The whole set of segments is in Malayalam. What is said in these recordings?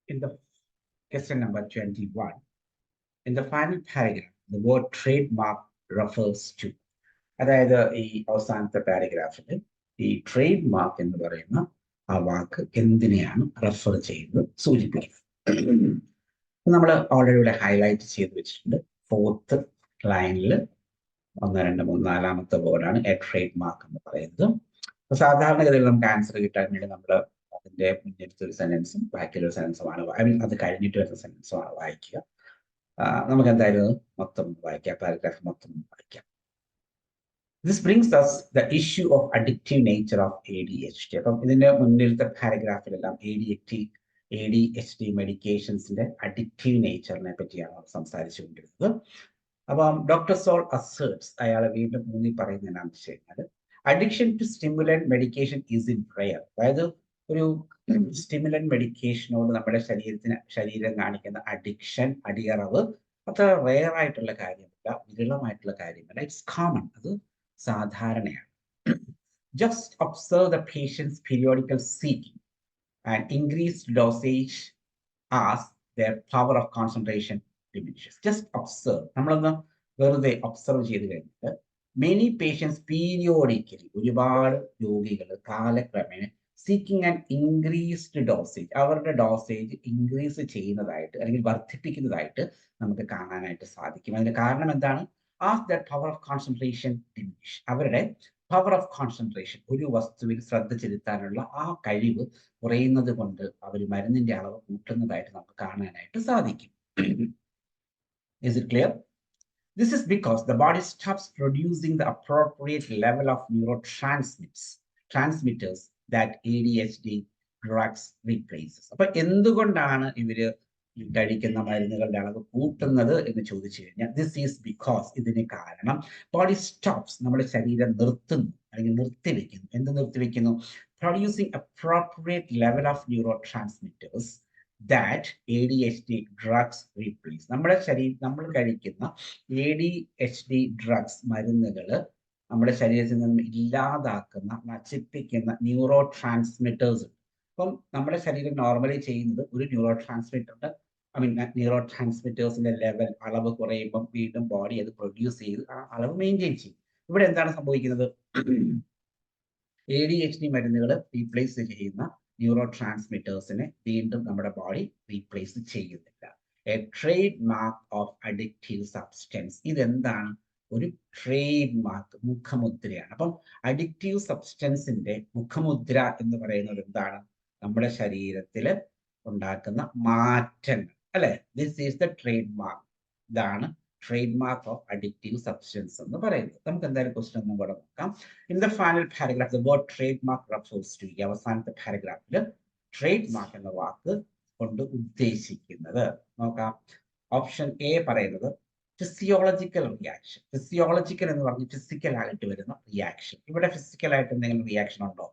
in the question number 21, in the final paragraph, the word trademark refers to. അതായത് ഈ അവസാനത്തെ പാരഗ്രാഫിൽ ഈ ട്രേഡ് മാർക്ക് എന്ന് പറയുന്ന ആ വാക്ക് എന്തിനെയാണ് റെഫർ ചെയ്യുന്നത് സൂചിപ്പിക്കുന്നത്. നമ്മൾ ഓൾറെഡി ഇവിടെ ഹൈലൈറ്റ് ചെയ്ത് വെച്ചിട്ടുണ്ട്. ഫോർത്ത് ലൈനിൽ 1, 2, 3, 4ാമത്തെ വേർഡാണ് എ ട്രേഡ് മാർക്ക് എന്ന് പറയുന്നത്. അപ്പൊ സാധാരണഗതിയിൽ നമുക്ക് ആൻസർ കിട്ടാൻ വേണ്ടി നമ്മൾ അതിന്റെ മുന്നിലത്തെ ഒരു സെന്റൻസും ബാക്കിയൊരു സെന്റൻസുമാണ്, ഐ മീൻ അത് കഴിഞ്ഞിട്ട് വരുന്ന സെന്റൻസുമാണ് വായിക്കുക. നമുക്ക് എന്തായാലും മൊത്തം വായിക്കാം, പാരഗ്രാഫ് മൊത്തം വായിക്കാം. This brings us the issue of addictive nature of ADHD. അപ്പം ഇതിന്റെ മുന്നിലത്തെ പാരഗ്രാഫിലെല്ലാം ADHD മെഡിക്കേഷൻസിന്റെ അഡിക്റ്റീവ് നേച്ചറിനെ പറ്റിയാണ് സംസാരിച്ചുകൊണ്ടിരുന്നത്. അപ്പം ഡോക്ടർ സോൾ അസേർട്സ്, അയാളെ വീണ്ടും ഊന്നി പറയുന്നത് എന്താണെന്ന് വെച്ച് കഴിഞ്ഞാൽ addiction to stimulant medication is in rare. അതായത് ഒരു സ്റ്റിമുലന്റ് മെഡിക്കേഷനോട് നമ്മുടെ ശരീരം കാണിക്കുന്ന അഡിക്ഷൻ, അടിയറവ് അത്ര റെയർ ആയിട്ടുള്ള കാര്യമല്ല, വിരളമായിട്ടുള്ള കാര്യമല്ല. ഇറ്റ്സ് കോമൺ, അത് സാധാരണയാണ്. Just observe the patients periodical seeking and increased dosage as their power of concentration diminishes. Just observe. നമ്മളൊന്ന് വെറുതെ ഒബ്സർവ് ചെയ്ത് കഴിഞ്ഞിട്ട് മെനി പേഷ്യൻസ് പീരിയോഡിക്കലി, ഒരുപാട് രോഗികൾ കാലക്രമേണ സീക്കിംഗ് ആൻഡ് ഇൻക്രീസ്ഡ് ഡോസേജ്, അവരുടെ ഡോസേജ് ഇൻക്രീസ് ചെയ്യുന്നതായിട്ട് അല്ലെങ്കിൽ വർദ്ധിപ്പിക്കുന്നതായിട്ട് നമുക്ക് കാണാനായിട്ട് സാധിക്കും. അതിന്റെ കാരണം എന്താണ്? As that power of concentration diminish, അവരുടെ പവർ ഓഫ് കോൺസെൻട്രേഷൻ, ഒരു വസ്തുവിൽ ശ്രദ്ധ ചെലുത്താനുള്ള ആ കഴിവ് കുറയുന്നത് കൊണ്ട് അവർ മരുന്നിന്റെ അളവ് കൂട്ടുന്നതായിട്ട് നമുക്ക് കാണാനായിട്ട് സാധിക്കും. Is it clear? This is because the body stops producing the appropriate level of neurotransmitters that ADHD drugs replaces. അപ്പൊ എന്തുകൊണ്ടാണ് ഇവര് കഴിക്കുന്ന മരുന്നുകളുടെ അളവ് കൂട്ടുന്നത് എന്ന് ചോദിച്ചു കഴിഞ്ഞാൽ, ദിസ് ഈസ് ബിക്കോസ്, ഇതിന് കാരണം ബോഡി സ്റ്റോപ്സ്, നമ്മുടെ ശരീരം നിർത്തുന്നു അല്ലെങ്കിൽ നിർത്തിവെക്കുന്നു. എന്ത് നിർത്തിവെക്കുന്നു? Producing appropriate level of neurotransmitters that ADHD drugs replace. നമ്മൾ കഴിക്കുന്ന ADHD ഡ്രഗ്സ്, മരുന്നുകൾ നമ്മുടെ ശരീരത്തിൽ നിന്ന് ഇല്ലാതാക്കുന്ന, നശിപ്പിക്കുന്ന ന്യൂറോ ട്രാൻസ്മിറ്റേഴ്സ്. അപ്പം നമ്മുടെ ശരീരം നോർമലി ചെയ്യുന്നത് ഒരു ന്യൂറോ ട്രാൻസ്മിറ്റേഴ്സിന്റെ ലെവൽ, അളവ് കുറയുമ്പം വീണ്ടും ബോഡി അത് പ്രൊഡ്യൂസ് ചെയ്ത് ആ അളവ് മെയിൻറ്റെയിൻ ചെയ്യും. ഇവിടെ എന്താണ് സംഭവിക്കുന്നത്? ADHD മരുന്നുകൾ റീപ്ലേസ് ചെയ്യുന്ന ന്യൂറോ ട്രാൻസ്മിറ്റേഴ്സിനെ വീണ്ടും നമ്മുടെ ബോഡി റീപ്ലേസ് ചെയ്യുന്നില്ല. A trade mark of addictive substance. ഇതെന്താണ്? ഒരു ട്രേഡ് മാർക്ക്, മുഖമുദ്രയാണ്. അപ്പം അഡിക്റ്റീവ് സബ്സ്റ്റൻസിന്റെ മുഖമുദ്ര എന്ന് പറയുന്നത് എന്താണ്? നമ്മുടെ ശരീരത്തിൽ ഉണ്ടാക്കുന്ന മാറ്റങ്ങൾ, അല്ലെ? This is the trademark. ഇതാണ് trademark of addictive substance എന്ന് പറയുന്നത്. നമുക്ക് എന്തായാലും ക്വസ്റ്റ്യൻ ഒന്നും കൂടെ നോക്കാം. In the final paragraph the word trademark refers to, ഈ അവസാനത്തെ പാരഗ്രാഫിൽ ട്രേഡ് മാർക്ക് എന്ന വാക്ക് കൊണ്ട് ഉദ്ദേശിക്കുന്നത് നോക്കാം. ഓപ്ഷൻ എ പറയുന്നത് ഫിസിയോളജിക്കൽ റിയാക്ഷൻ. ഫിസിയോളജിക്കൽ എന്ന് പറഞ്ഞ് ഫിസിക്കൽ ആയിട്ട് വരുന്ന റിയാക്ഷൻ. ഇവിടെ ഫിസിക്കൽ ആയിട്ട് എന്തെങ്കിലും റിയാക്ഷൻ ഉണ്ടോ?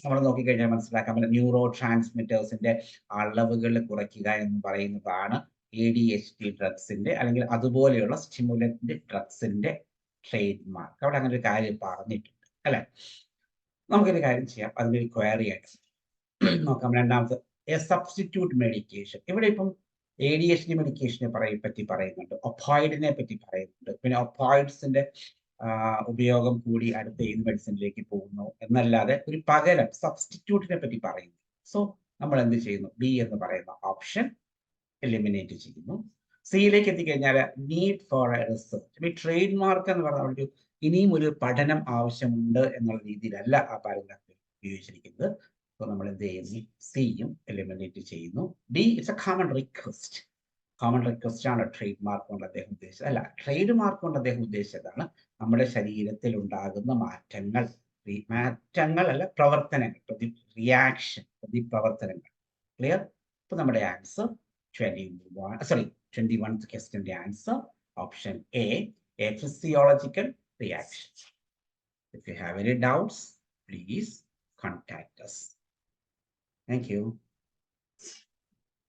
നമ്മൾ നോക്കിക്കഴിഞ്ഞാൽ മനസ്സിലാക്കാൻ പറ്റും, ന്യൂറോ ട്രാൻസ്മിറ്റേഴ്സിന്റെ അളവുകൾ കുറയ്ക്കുക എന്ന് പറയുന്നതാണ് ADHD ഡ്രഗ്സിന്റെ അല്ലെങ്കിൽ അതുപോലെയുള്ള സ്റ്റിമുലന്റ് ഡ്രഗ്സിന്റെ ട്രേഡ് മാർക്ക്. അവിടെ അങ്ങനെ ഒരു കാര്യം പറഞ്ഞിട്ടുണ്ട്, അല്ലെ? നമുക്കൊരു കാര്യം ചെയ്യാം, അതിനൊരു ക്വയറി ആയിട്ട് നോക്കാം. രണ്ടാമത്തെ എ സബ്സ്റ്റിറ്റ്യൂട്ട് മെഡിക്കേഷൻ. ഇവിടെ ഇപ്പം ADHD മെഡിക്കേഷനെ പറ്റി പറയുന്നുണ്ട്, ഒപ്പോയിഡിനെ പറ്റി പറയുന്നുണ്ട്, പിന്നെ ഒപ്പോയിഡ്സിന്റെ ഉപയോഗം കൂടി അടുത്ത ഏത് മെഡിസിനിലേക്ക് പോകുന്നു എന്നല്ലാതെ ഒരു പകരം സബ്സ്റ്റിറ്റ്യൂട്ടിനെ പറ്റി പറയുന്നു. സോ നമ്മൾ എന്ത് ചെയ്യുന്നു? ബി എന്ന് പറയുന്ന ഓപ്ഷൻ എലിമിനേറ്റ് ചെയ്യുന്നു. സിയിലേക്ക് എത്തിക്കഴിഞ്ഞാൽ നീഡ് ഫോർ എ റിസർച്ച്. ഈ ട്രേഡ് മാർക്ക് എന്ന് പറഞ്ഞാൽ ഇനിയും ഒരു പഠനം ആവശ്യമുണ്ട് എന്നുള്ള രീതിയിലല്ല ആ പാരഗ്രാഫിൽ ഉപയോഗിച്ചിരിക്കുന്നത്. അപ്പോൾ നമ്മൾ എന്ത് ചെയ്യുന്നു? സിയും എലിമിനേറ്റ് ചെയ്യുന്നു. D it's A common request. Common request ആണ് ട്രേഡ് മാർക്ക് കൊണ്ട് അദ്ദേഹം ഉദ്ദേശിച്ചത്. അല്ല, ട്രേഡ് മാർക്ക് കൊണ്ട് അദ്ദേഹം ഉദ്ദേശിച്ചതാണ് നമ്മുടെ ശരീരത്തിൽ ഉണ്ടാകുന്ന മാറ്റങ്ങൾ അല്ല, പ്രവർത്തനങ്ങൾ, റിയാക്ഷൻ, പ്രതിപ്രവർത്തനങ്ങൾ. ക്ലിയർ? അപ്പൊ നമ്മുടെ ആൻസർ 21th ക്വസ്റ്റ്യന്റെ answer option A physiological reaction. If you have any doubts, please contact us. Thank you.